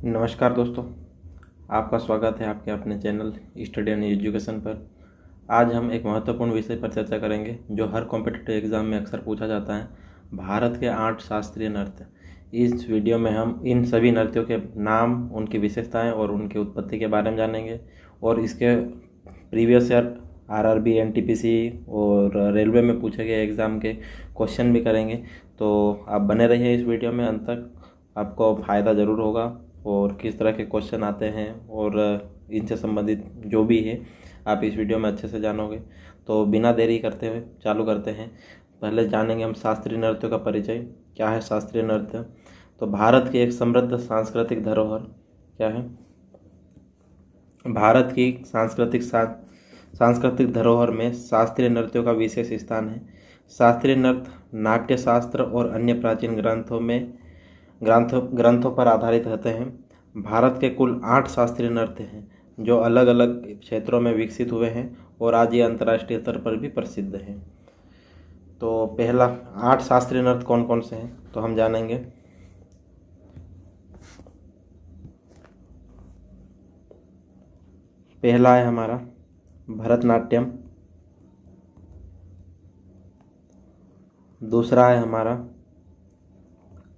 नमस्कार दोस्तों, आपका स्वागत है आपके अपने चैनल स्टडी एंड एजुकेशन पर। आज हम एक महत्वपूर्ण विषय पर चर्चा करेंगे जो हर कॉम्पिटिटिव एग्ज़ाम में अक्सर पूछा जाता है, भारत के 8 शास्त्रीय नृत्य। इस वीडियो में हम इन सभी नृत्यों के नाम, उनकी विशेषताएं और उनकी उत्पत्ति के बारे में जानेंगे और इसके प्रीवियस ईयर आरआरबी, एनटीपीसी और रेलवे में पूछे गए एग्ज़ाम के क्वेश्चन भी करेंगे। तो आप बने रहिए इस वीडियो में, अंत तक आपको फ़ायदा ज़रूर होगा और किस तरह के क्वेश्चन आते हैं और इनसे संबंधित जो भी है आप इस वीडियो में अच्छे से जानोगे। तो बिना देरी करते हुए चालू करते हैं। पहले जानेंगे हम शास्त्रीय नृत्यों का परिचय। क्या है शास्त्रीय नृत्य? तो भारत की एक समृद्ध सांस्कृतिक धरोहर क्या है? भारत की सांस्कृतिक धरोहर में शास्त्रीय नृत्यों का विशेष स्थान है। शास्त्रीय नृत्य नाट्य शास्त्र और अन्य प्राचीन ग्रंथों पर आधारित रहते हैं। भारत के कुल 8 शास्त्रीय नृत्य हैं जो अलग अलग क्षेत्रों में विकसित हुए हैं और आज ये अंतर्राष्ट्रीय स्तर पर भी प्रसिद्ध हैं। तो पहला 8 शास्त्रीय नृत्य कौन कौन से हैं तो हम जानेंगे। पहला है हमारा भरतनाट्यम, दूसरा है हमारा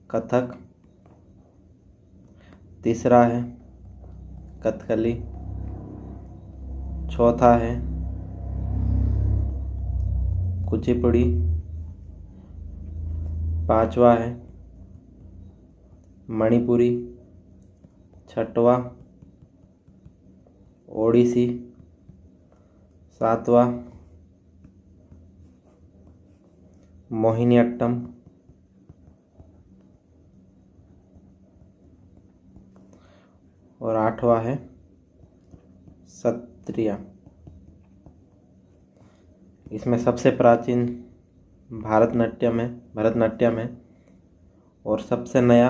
कथक, तीसरा है कथकली, चौथा है कुचिपुड़ी, पांचवा है मणिपुरी, छठवा ओडिसी, सातवां मोहिनीअट्टम, और आठवां है सत्रिया। इसमें सबसे प्राचीन भरतनाट्यम है और सबसे नया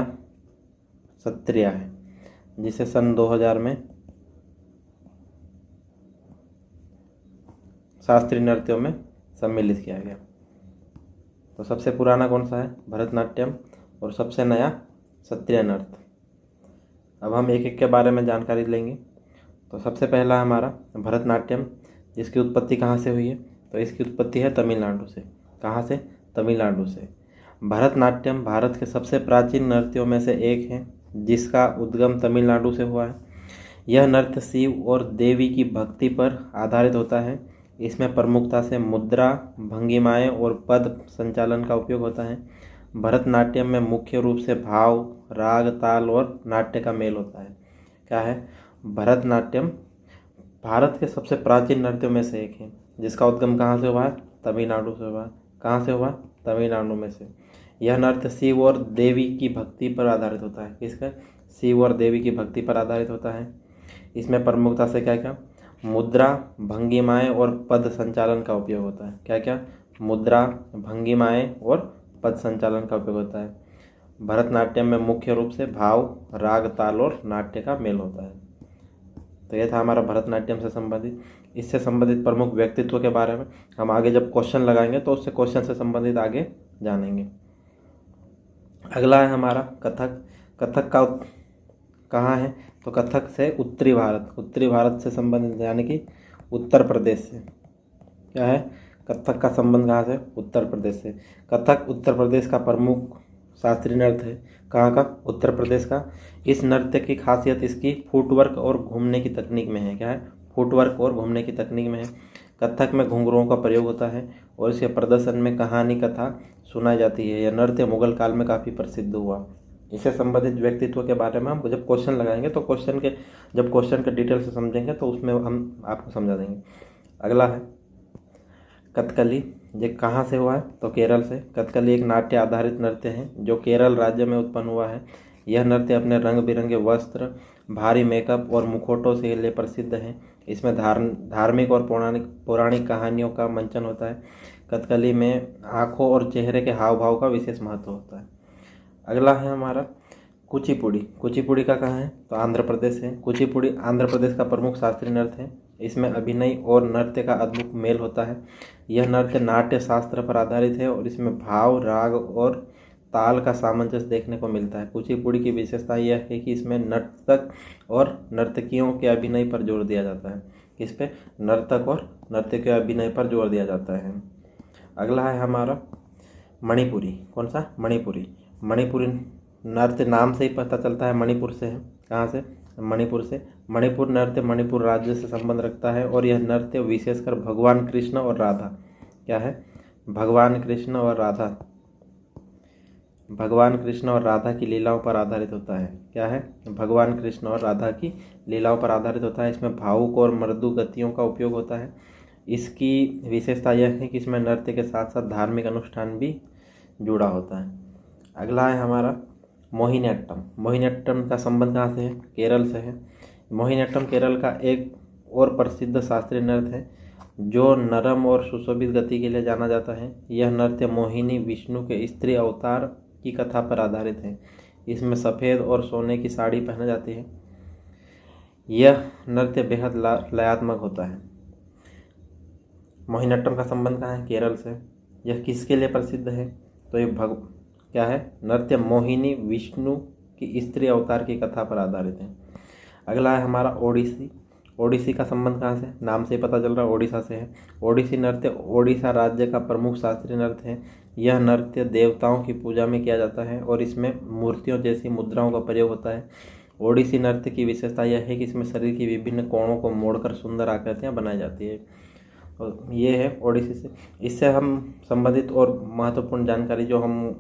सत्रिया है, जिसे सन 2000 में शास्त्रीय नृत्यों में सम्मिलित किया गया। तो सबसे पुराना कौन सा है? भरतनाट्यम, और सबसे नया सत्रिया नृत्य। अब हम एक एक के बारे में जानकारी लेंगे। तो सबसे पहला हमारा भरतनाट्यम, जिसकी उत्पत्ति कहाँ से हुई है? तो इसकी उत्पत्ति है तमिलनाडु से। कहाँ से? तमिलनाडु से। भरतनाट्यम भारत के सबसे प्राचीन नृत्यों में से एक है, जिसका उद्गम तमिलनाडु से हुआ है। यह नृत्य शिव और देवी की भक्ति पर आधारित होता है। इसमें प्रमुखता से मुद्रा, भंगिमाएं और पद संचालन का उपयोग होता है। भरतनाट्यम में मुख्य रूप से भाव, राग, ताल और नाट्य का मेल होता है। क्या है? भरतनाट्यम भारत के सबसे प्राचीन नृत्यों में से एक है, जिसका उद्गम कहाँ से हुआ है? तमिलनाडु से हुआ है। कहाँ से हुआ? तमिलनाडु में से। यह नृत्य शिव और देवी की भक्ति पर आधारित होता है। किसका? शिव और देवी की भक्ति पर आधारित होता है। इसमें प्रमुखता से क्या क्या? मुद्रा, भंगिमाएं और पद संचालन का उपयोग होता है। क्या क्या? मुद्रा, भंगिमाएं और पद संचालन का उपयोग होता है। भरतनाट्यम में मुख्य रूप से भाव, राग, ताल और नाट्य का मेल होता है। तो यह था हमारा भरतनाट्यम से संबंधित। इससे संबंधित प्रमुख व्यक्तित्व के बारे में हम आगे जब क्वेश्चन लगाएंगे तो उससे क्वेश्चन से संबंधित आगे जानेंगे। अगला है हमारा कथक। कथक का कहाँ है? तो कथक से उत्तरी भारत से संबंधित, यानी कि उत्तर प्रदेश से। क्या है? कथक का संबंध कहाँ से? उत्तर प्रदेश से। कथक उत्तर प्रदेश का प्रमुख शास्त्रीय नृत्य है। कहाँ का? उत्तर प्रदेश का। इस नृत्य की खासियत इसकी फुटवर्क और घूमने की तकनीक में है। क्या है? फुटवर्क और घूमने की तकनीक में है। कथक में घुंघरुओं का प्रयोग होता है और इसके प्रदर्शन में कहानी कथा सुनाई जाती है। यह नृत्य मुगल काल में काफ़ी प्रसिद्ध हुआ। इससे संबंधित व्यक्तित्व के बारे में हम जब क्वेश्चन लगाएंगे तो जब क्वेश्चन के डिटेल से समझेंगे तो उसमें हम आपको समझा देंगे। अगला है कथकली। ये कहाँ से हुआ है? तो केरल से। कथकली एक नाट्य आधारित नृत्य है जो केरल राज्य में उत्पन्न हुआ है। यह नृत्य अपने रंग बिरंगे वस्त्र, भारी मेकअप और मुखौटों के लिए प्रसिद्ध है। इसमें धार्मिक और पौराणिक कहानियों का मंचन होता है। कथकली में आँखों और चेहरे के हाव भाव का विशेष महत्व होता है। अगला है हमारा कुचिपुड़ी। कुचिपुड़ी का कहाँ है? तो आंध्र प्रदेश है। कुचिपुड़ी आंध्र प्रदेश का प्रमुख शास्त्रीय नृत्य है। इसमें अभिनय और नृत्य का अद्भुत मेल होता है। यह नृत्य नाट्य शास्त्र पर आधारित है और इसमें भाव, राग और ताल का सामंजस्य देखने को मिलता है। कुचिपुड़ी की विशेषता यह है कि इसमें नर्तक और नर्तकियों के अभिनय पर जोर दिया जाता है। किस पे? नर्तक और नर्तकियों के अभिनय पर जोर दिया जाता है। अगला है हमारा मणिपुरी। कौन सा? मणिपुरी। मणिपुरी नृत्य नाम से ही पता चलता है मणिपुर से है। कहाँ से? मणिपुर से। मणिपुर नृत्य मणिपुर राज्य से संबंध रखता है और यह नृत्य विशेषकर भगवान कृष्ण और राधा, क्या है? भगवान कृष्ण और राधा, भगवान कृष्ण और राधा की लीलाओं पर आधारित होता है। क्या है? भगवान कृष्ण और राधा की लीलाओं पर आधारित होता है। इसमें भावुक और मृदु गतियों का उपयोग होता है। इसकी विशेषता यह है कि इसमें नृत्य के साथ साथ धार्मिक अनुष्ठान भी जुड़ा होता है। अगला है हमारा मोहिनीअट्टम। मोहिनीअट्टम का संबंध कहाँ से है? केरल से है। मोहिनीअट्टम केरल का एक और प्रसिद्ध शास्त्रीय नृत्य है जो नरम और सुशोभित गति के लिए जाना जाता है। यह नृत्य मोहिनी विष्णु के स्त्री अवतार की कथा पर आधारित है। इसमें सफ़ेद और सोने की साड़ी पहनी जाती है। यह नृत्य बेहद लयात्मक होता है। मोहिनीअट्टम का संबंध कहाँ है? केरल से। यह किसके लिए प्रसिद्ध है? तो ये क्या है? नृत्य मोहिनी विष्णु की स्त्री अवतार की कथा पर आधारित है। अगला है हमारा ओडिसी। ओडिसी का संबंध कहाँ से? नाम से ही पता चल रहा है ओडिशा से है। ओडिसी नृत्य ओडिशा राज्य का प्रमुख शास्त्रीय नृत्य है। यह नृत्य देवताओं की पूजा में किया जाता है और इसमें मूर्तियों जैसी मुद्राओं का प्रयोग होता है। ओडिसी नृत्य की विशेषता यह है कि इसमें शरीर की विभिन्न कोणों को मोड़कर सुंदर आकृतियाँ बनाई जाती है। और ये है ओडिसी से। इससे हम संबंधित और महत्वपूर्ण जानकारी जो हम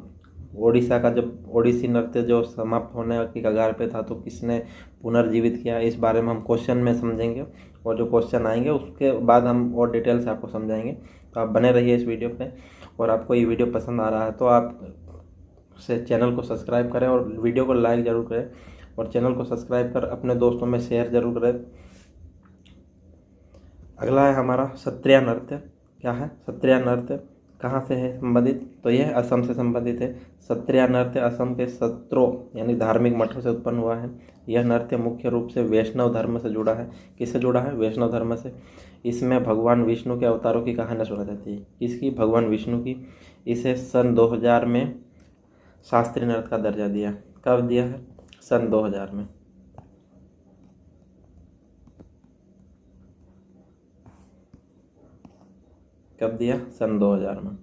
ओडिशा का, जब ओडिसी नृत्य जो समाप्त होने की कगार पे था तो किसने पुनर्जीवित किया, इस बारे में हम क्वेश्चन में समझेंगे और जो क्वेश्चन आएंगे उसके बाद हम और डिटेल से आपको समझाएंगे। तो आप बने रहिए इस वीडियो पे। और आपको ये वीडियो पसंद आ रहा है तो आप से चैनल को सब्सक्राइब करें और वीडियो को लाइक ज़रूर करें और चैनल को सब्सक्राइब कर अपने दोस्तों में शेयर ज़रूर करें। अगला है हमारा सत्रिया नृत्य। क्या है? सत्रिया नृत्य कहाँ से है संबंधित? तो यह असम से संबंधित है। सत्रिया नृत्य असम के सत्रो यानी धार्मिक मठों से उत्पन्न हुआ है। यह नृत्य मुख्य रूप से वैष्णव धर्म से जुड़ा है। किससे जुड़ा है? वैष्णव धर्म से। इसमें भगवान विष्णु के अवतारों की कहानी सुना जाती है। किसकी? भगवान विष्णु की। इसे सन 2000 में शास्त्रीय नृत्य का दर्जा दिया। कब दिया है? सन 2000 में। कब दिया? सन 2000 में।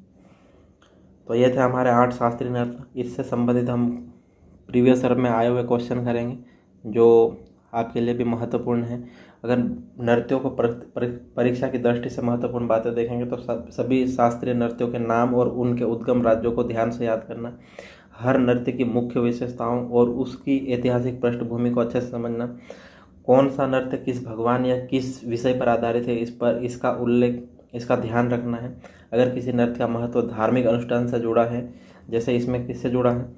तो ये थे हमारे 8 शास्त्रीय नृत्य। इससे संबंधित हम प्रीवियस ईयर में आए हुए क्वेश्चन करेंगे जो आपके लिए भी महत्वपूर्ण है। अगर नृत्यों को परीक्षा की दृष्टि से महत्वपूर्ण बातें देखेंगे तो सभी शास्त्रीय नृत्यों के नाम और उनके उद्गम राज्यों को ध्यान से याद करना, हर नृत्य की मुख्य विशेषताओं और उसकी ऐतिहासिक पृष्ठभूमि को अच्छे से समझना, कौन सा नृत्य किस भगवान या किस विषय पर आधारित है इस पर इसका उल्लेख, इसका ध्यान रखना है। अगर किसी नृत्य का महत्व धार्मिक अनुष्ठान से जुड़ा है, जैसे इसमें किससे जुड़ा है?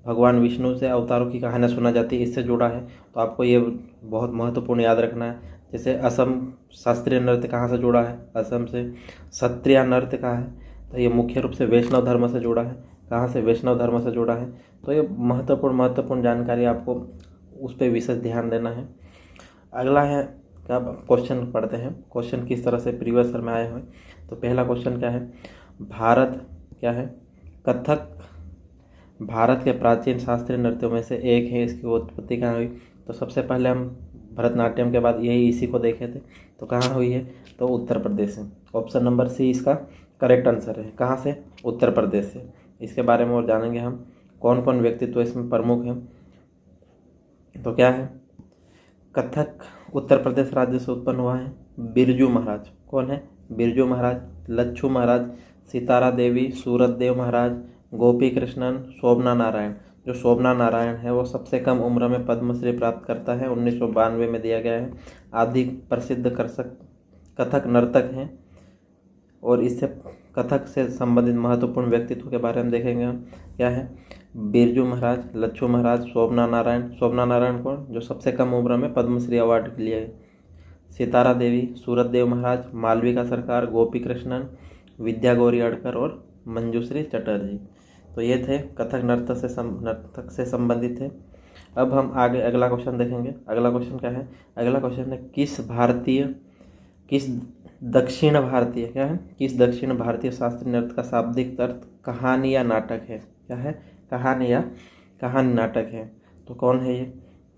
भगवान विष्णु से अवतारों की कहानियाँ सुना जाती है, इससे जुड़ा है, तो आपको ये बहुत महत्वपूर्ण याद रखना है। जैसे असम शास्त्रीय नृत्य कहाँ से जुड़ा है? असम से। सत्रिया नृत्य कहाँ है? तो ये मुख्य रूप से वैष्णव धर्म से जुड़ा है। कहाँ से? वैष्णव धर्म से जुड़ा है। तो ये महत्वपूर्ण जानकारी आपको उस पर विशेष ध्यान देना है। अगला है क्या? क्वेश्चन पढ़ते हैं। क्वेश्चन किस तरह से प्रीवियस ईयर में आए हुए। तो पहला क्वेश्चन क्या है? भारत क्या है? कथक भारत के प्राचीन शास्त्रीय नृत्यों में से एक है। इसकी उत्पत्ति कहाँ हुई? तो सबसे पहले हम भरतनाट्यम के बाद यही इसी को देखे थे। तो कहाँ हुई है? तो उत्तर प्रदेश से। ऑप्शन नंबर सी इसका करेक्ट आंसर है। कहाँ से? उत्तर प्रदेश से। इसके बारे में और जानेंगे हम, कौन कौन व्यक्तित्व इसमें प्रमुख हैं। तो क्या है? कथक उत्तर प्रदेश राज्य से उत्पन्न हुआ है। बिरजू महाराज। कौन है? बिरजू महाराज, लच्छू महाराज, सितारा देवी, सूरत देव महाराज, गोपी कृष्णन, शोभना नारायण। जो शोभना नारायण है वो सबसे कम उम्र में पद्मश्री प्राप्त करता है, 1992 में दिया गया है। आदि प्रसिद्ध कथक नर्तक हैं और इससे कथक से संबंधित महत्वपूर्ण व्यक्तित्व के बारे में देखेंगे हम। क्या है? बिरजू महाराज, लच्छू महाराज, शोभना नारायण। शोभना नारायण कौन? जो सबसे कम उम्र में पद्मश्री अवार्ड के लिए। सितारा देवी, सूरत देव महाराज, मालविका सरकार, गोपी कृष्णन, विद्या गौरी अडकर और मंजूश्री चटर्जी। तो ये थे कथक नर्तक से संबंधित थे। अब हम आगे अगला क्वेश्चन देखेंगे। अगला क्वेश्चन क्या है? अगला क्वेश्चन है किस दक्षिण भारतीय शास्त्रीय नृत्य का शाब्दिक अर्थ कहानी या नाटक है? क्या है? कहानी या कहानी नाटक है। तो कौन है ये?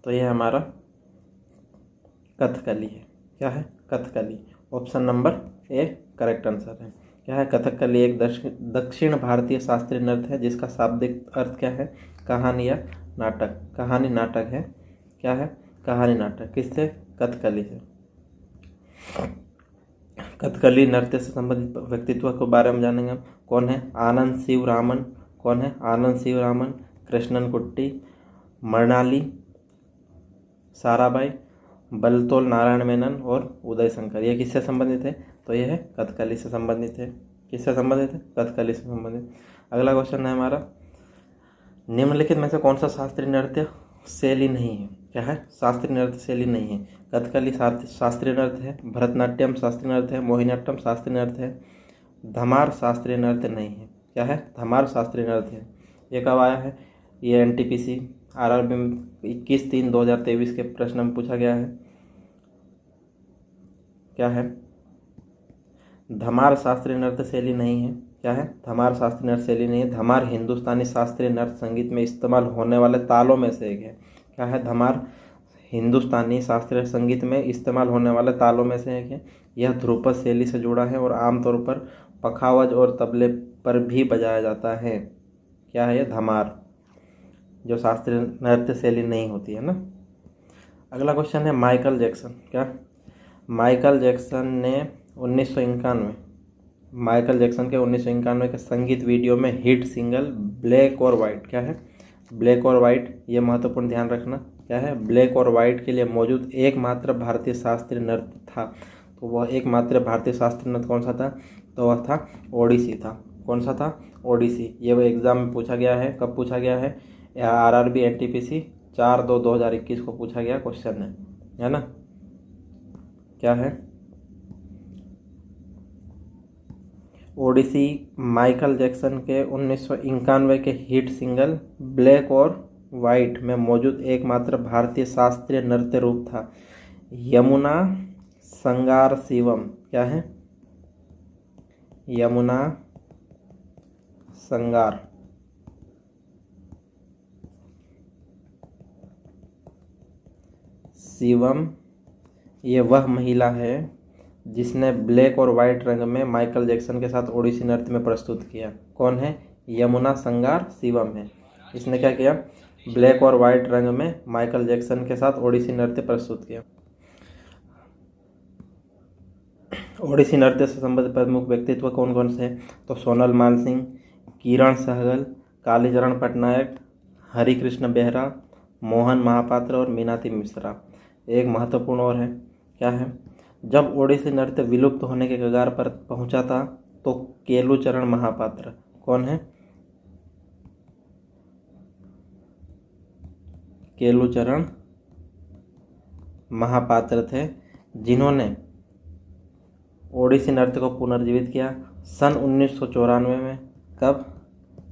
तो ये हमारा कथकली है। क्या है? Kathakali. Option number A correct answer है। क्या है? कथकली एक दक्षिण भारतीय शास्त्रीय नृत्य है जिसका शाब्दिक अर्थ क्या है? कहानी या नाटक। कहानी नाटक है। क्या है? कहानी नाटक। किससे? कथकली से। कथकली नृत्य से संबंधित व्यक्तित्व के बारे में जानेंगे हम। कौन है? आनंद शिवरामन। कौन है? आनंद शिवरामन, कृष्णन कुट्टी, मृणाली साराबाई, बलतोल नारायण मेनन और उदय शंकर। ये किससे संबंधित है? तो ये है कथकली से संबंधित है। किससे संबंधित है? कथकली से संबंधित। अगला क्वेश्चन है हमारा, निम्नलिखित में से कौन सा शास्त्रीय नृत्य शैली नहीं है? क्या है? शास्त्रीय नृत्य शैली नहीं है। कथकली शास्त्रीय नृत्य है, भरतनाट्यम शास्त्रीय नृत्य है, मोहिनीअट्टम शास्त्रीय नृत्य है, धमार शास्त्रीय नृत्य नहीं है। क्या है? धमार शास्त्रीय नृत्य है। ये कब आया है? ये एनटीपीसी आरआरबी में 21/3/2023 के प्रश्न में पूछा गया है। क्या है? धमार शास्त्रीय नृत्य शैली नहीं है। क्या है? धमार शास्त्रीय नृत्य शैली नहीं है। धमार हिंदुस्तानी शास्त्रीय नृत्य संगीत में इस्तेमाल होने वाले तालों में से एक है। क्या है? धमार हिंदुस्तानी शास्त्रीय संगीत में इस्तेमाल होने वाले तालों में से एक है। यह ध्रुपद शैली से जुड़ा है और आमतौर पर पखावज और तबले पर भी बजाया जाता है। क्या है? यह धमार जो शास्त्रीय नृत्य शैली नहीं होती है ना। अगला क्वेश्चन है माइकल जैक्सन। क्या? माइकल जैक्सन ने 1991 माइकल जैक्सन के 1991 के संगीत वीडियो में हिट सिंगल ब्लैक और वाइट। क्या है? ब्लैक और वाइट। ये महत्वपूर्ण ध्यान रखना। क्या है? ब्लैक और वाइट के लिए मौजूद एकमात्र भारतीय शास्त्रीय नृत्य था। तो वह एकमात्र भारतीय शास्त्रीय नृत्य कौन सा था? तो वह था ओडिसी था। कौन सा था? ओडिसी। ये वो एग्जाम में पूछा गया है। कब पूछा गया है? आरआरबी एनटीपीसी 4/2/2021 को पूछा गया क्वेश्चन है ना। क्या है? ओडिसी माइकल जैक्सन के 1991 के हिट सिंगल ब्लैक और वाइट में मौजूद एकमात्र भारतीय शास्त्रीय नृत्य रूप था। यमुना संगार शिवम। क्या है? यमुना संगार शिवम ये वह महिला है जिसने ब्लैक और वाइट रंग में माइकल जैक्सन के साथ ओडिसी नृत्य में प्रस्तुत किया। कौन है? यमुना संगार शिवम है। इसने क्या किया? ब्लैक और वाइट रंग में माइकल जैक्सन के साथ ओडिसी नृत्य प्रस्तुत किया। ओडिसी नृत्य से संबंधित प्रमुख व्यक्तित्व कौन कौन से हैं? तो सोनल मानसिंह, किरण सहगल, कालीचरण पटनायक, हरिकृष्ण बेहरा, मोहन महापात्र और मीनाती मिश्रा। एक महत्वपूर्ण और है। क्या है? जब ओडिसी नृत्य विलुप्त होने के कगार पर पहुंचा था तो केलुचरण महापात्र। कौन है? केलुचरण महापात्र थे जिन्होंने ओडिसी नृत्य को पुनर्जीवित किया सन 1994 में। कब?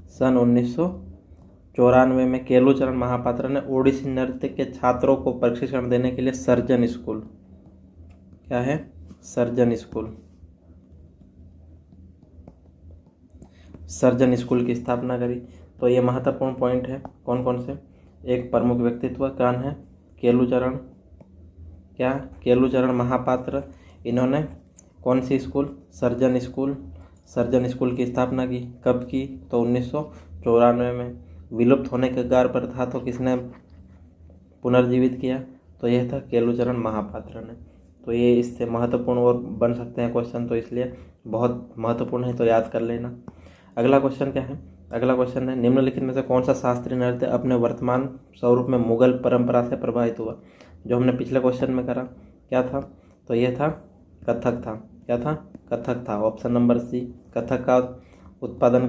सन 1994 में केलुचरण महापात्र ने ओडिसी नृत्य के छात्रों को प्रशिक्षण देने के लिए सर्जन स्कूल। क्या है? सर्जन स्कूल की स्थापना करी। तो ये महत्वपूर्ण पॉइंट है। कौन कौन से? एक प्रमुख व्यक्तित्व कौन है? केलुचरण। क्या? केलुचरण महापात्र। इन्होंने कौन सी स्कूल? सर्जन स्कूल की स्थापना की। कब की? तो 1994 में। विलुप्त होने के कगार पर था तो किसने पुनर्जीवित किया? तो यह था केलुचरण महापात्र ने। तो ये इससे महत्वपूर्ण और बन सकते हैं क्वेश्चन, तो इसलिए बहुत महत्वपूर्ण है, तो याद कर लेना। अगला क्वेश्चन क्या है? अगला क्वेश्चन है निम्नलिखित में से कौन सा शास्त्रीय नृत्य अपने वर्तमान स्वरूप में मुगल परंपरा से प्रभावित हुआ? जो हमने पिछले क्वेश्चन में करा। क्या था? तो यह था कथक था। क्या था? कथक था। Option number C. कथक का उत्पादन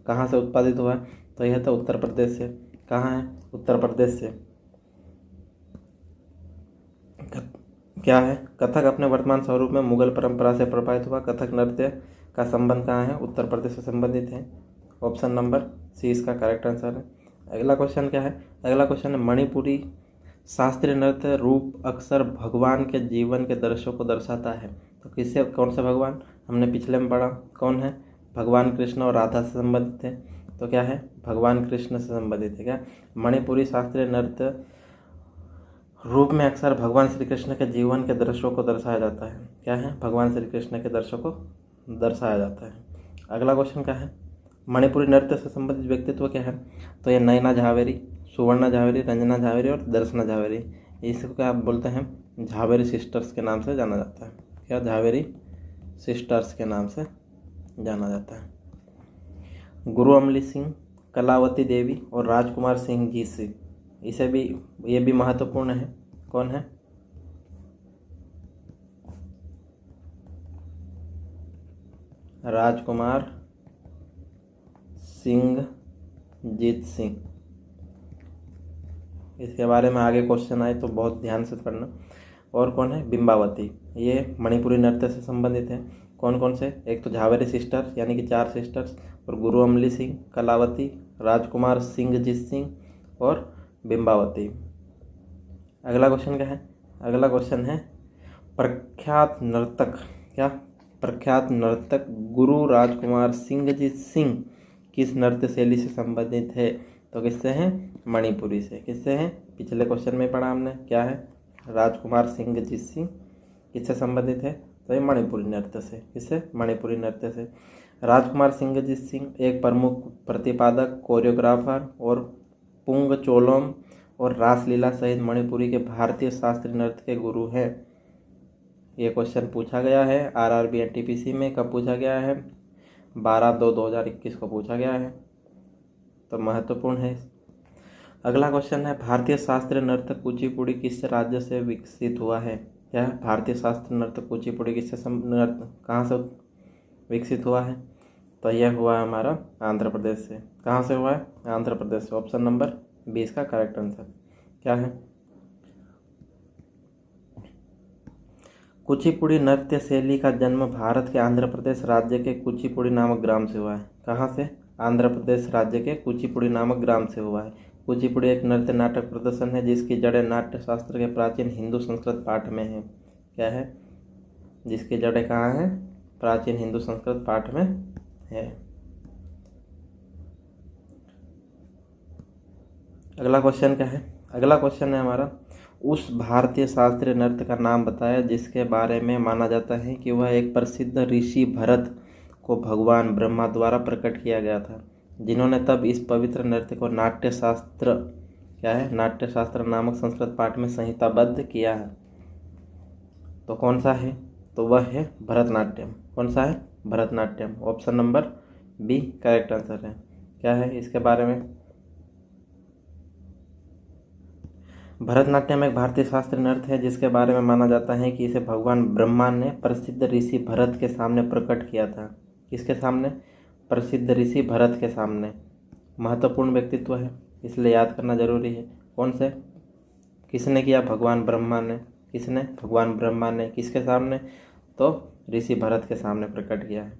कहाँ से उत्पादित हुआ है? तो यह था उत्तर प्रदेश से। कहाँ है? उत्तर प्रदेश से। क्या है? कथक अपने वर्तमान स्वरूप में मुगल परंपरा से प्रभावित हुआ। कथक नृत्य का संबंध कहाँ है? उत्तर प्रदेश से संबंधित है। ऑप्शन नंबर सी इसका करेक्ट आंसर है। अगला क्वेश्चन क्या है? अगला क्वेश्चन है मणिपुरी शास्त्रीय नृत्य रूप अक्सर भगवान के जीवन के दृश्यों को दर्शाता है। तो कौन से भगवान? हमने पिछले में पढ़ा। कौन है? भगवान कृष्ण और राधा से संबंधित है। तो क्या है, भगवान कृष्ण से संबंधित है। क्या, मणिपुरी शास्त्रीय नृत्य रूप में अक्सर भगवान श्री कृष्ण के जीवन के दृश्यों को दर्शाया जाता है। क्या है, भगवान श्री कृष्ण के दृश्यों को दर्शाया जाता है। अगला क्वेश्चन क्या है, मणिपुरी नृत्य से संबंधित व्यक्तित्व क्या है? तो ये नयना झावेरी, सुवर्णा झावेरी, रंजना झावेरी और दर्शना झावेरी। इसको क्या बोलते हैं, झावेरी सिस्टर्स के नाम से जाना जाता है। क्या, झावेरी सिस्टर्स के नाम से जाना जाता है। गुरु अमली सिंह, कलावती देवी और राजकुमार सिंह जी से, इसे भी, ये भी महत्वपूर्ण है। कौन है? राजकुमार सिंह जीत सिंह। इसके बारे में आगे क्वेश्चन आए तो बहुत ध्यान से पढ़ना। और कौन है? बिंबावती, ये मणिपुरी नृत्य से संबंधित है। कौन कौन से? एक तो झावेरी सिस्टर्स यानी कि 4 सिस्टर्स, और गुरु अमली सिंह, कलावती, राजकुमार सिंह जीत सिंह और बिंबावती। अगला क्वेश्चन क्या है? अगला क्वेश्चन है प्रख्यात नर्तक। क्या, प्रख्यात नर्तक गुरु राजकुमार सिंह जीत सिंह किस नृत्य शैली से संबंधित है? तो किससे हैं? मणिपुरी से। किससे हैं? पिछले क्वेश्चन में पढ़ा हमने। क्या है? राजकुमार सिंह जीत सिंह किससे संबंधित है? तो ये मणिपुरी नृत्य से। किससे? मणिपुरी नृत्य से। राजकुमार सिंह जीत सिंह एक प्रमुख प्रतिपादक, कोरियोग्राफर और पुंग चोलोम और रासलीला सहित मणिपुरी के भारतीय शास्त्रीय नृत्य के गुरु हैं। ये क्वेश्चन पूछा गया है आरआरबी एनटीपीसी में। कब पूछा गया है? 12/2/2021 को पूछा गया है, तो महत्वपूर्ण है। अगला क्वेश्चन है भारतीय शास्त्रीय नृत्य कुचिपुड़ी किस राज्य से विकसित हुआ है? क्या है? भारतीय शास्त्रीय नृत्य कुचिपुड़ी किससे नृत्य कहाँ से विकसित हुआ है? तो यह हुआ है हमारा आंध्र प्रदेश से। कहाँ से हुआ है? आंध्र प्रदेश से। ऑप्शन नंबर 20 का करेक्ट आंसर क्या है? कुचिपुड़ी नृत्य शैली का जन्म भारत के आंध्र प्रदेश राज्य के कुचिपुड़ी नामक ग्राम से हुआ है। कहाँ से? आंध्र प्रदेश राज्य के कुचिपुड़ी नामक ग्राम से हुआ है। कुचिपुड़ी एक नृत्य नाटक प्रदर्शन है जिसकी जड़ें नाट्य शास्त्र के प्राचीन हिंदू संस्कृत पाठ में है। क्या है? जिसकी जड़ें कहाँ हैं? प्राचीन हिंदू संस्कृत पाठ में है। अगला क्वेश्चन क्या है? अगला क्वेश्चन है हमारा उस भारतीय शास्त्रीय नृत्य का नाम बताया जिसके बारे में माना जाता है कि वह एक प्रसिद्ध ऋषि भरत को भगवान ब्रह्मा द्वारा प्रकट किया गया था, जिन्होंने तब इस पवित्र नृत्य को नाट्य शास्त्र, क्या है? नाट्य शास्त्र नामक संस्कृत पाठ में संहिताबद्ध किया है। तो कौन सा है? तो वह है भरतनाट्यम। कौन सा है? Bharatanatyam. Option number B correct answer है। क्या है इसके बारे में? भरतनाट्यम एक भारतीय शास्त्रीय नृत्य है जिसके बारे में माना जाता है कि इसे भगवान ब्रह्मा ने प्रसिद्ध ऋषि भरत के सामने प्रकट किया था। किसके सामने? प्रसिद्ध ऋषि भरत के सामने। महत्वपूर्ण व्यक्तित्व है, इसलिए याद करना जरूरी है। कौन से? किसने किया? भगवान ब्रह्मा ने। किसने? भगवान ब्रह्मा ने। किसके सामने? तो ऋषि भरत के सामने प्रकट किया है।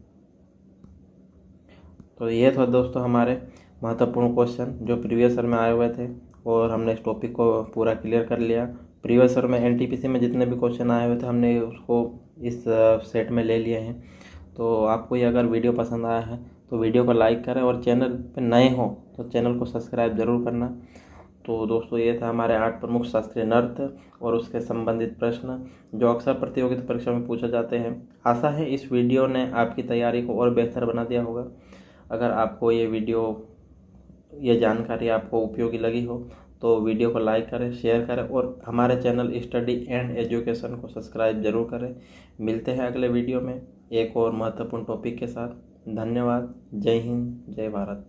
तो ये था दोस्तों हमारे महत्वपूर्ण क्वेश्चन जो प्रीवियस ईयर में आए हुए थे, और हमने इस टॉपिक को पूरा क्लियर कर लिया। प्रीवियस ईयर में एनटीपीसी में जितने भी क्वेश्चन आए हुए थे हमने उसको इस सेट में ले लिए हैं। तो आपको ये अगर वीडियो पसंद आया है तो वीडियो को लाइक करें, और चैनल पे नए हो तो चैनल को सब्सक्राइब ज़रूर करना। तो दोस्तों ये था हमारे 8 प्रमुख शास्त्रीय नृत्य और उसके संबंधित प्रश्न जो अक्सर प्रतियोगिता परीक्षा में पूछे जाते हैं। आशा है इस वीडियो ने आपकी तैयारी को और बेहतर बना दिया होगा। अगर आपको ये जानकारी आपको उपयोगी लगी हो तो वीडियो को लाइक करें, शेयर करें और हमारे चैनल स्टडी एंड एजुकेशन को सब्सक्राइब जरूर करें। मिलते हैं अगले वीडियो में एक और महत्वपूर्ण टॉपिक के साथ। धन्यवाद। जय हिंद, जय भारत।